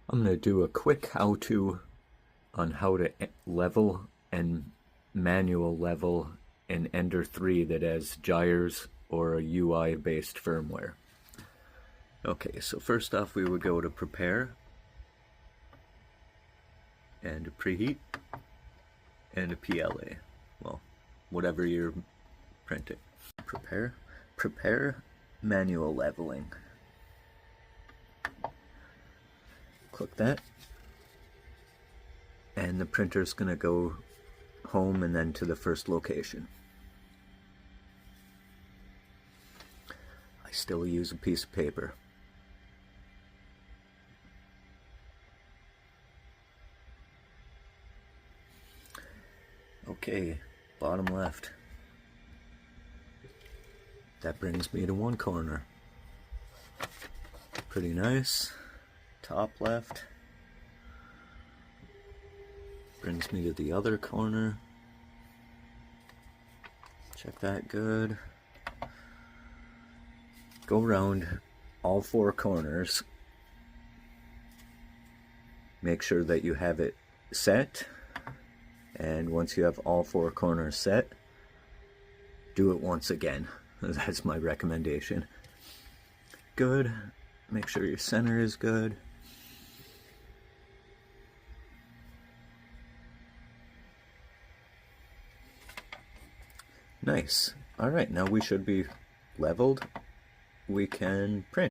I'm going to do a quick how-to on how to level and manual level an Ender 3 that has jyers or a UI based firmware. Okay, so first off we would go to prepare and preheat and a PLA. Well, whatever you're printing. Prepare manual leveling. Click that, and the printer's gonna go home and then to the first location. I still use a piece of paper. Okay, bottom left. That brings me to one corner. Pretty nice. Top left brings me to the other corner. Check that good. Go around all four corners. Make sure that you have it set, and once you have all four corners set, do it once again. That's my recommendation. Good. Make sure your center is good. Nice. Alright, now we should be leveled. We can print.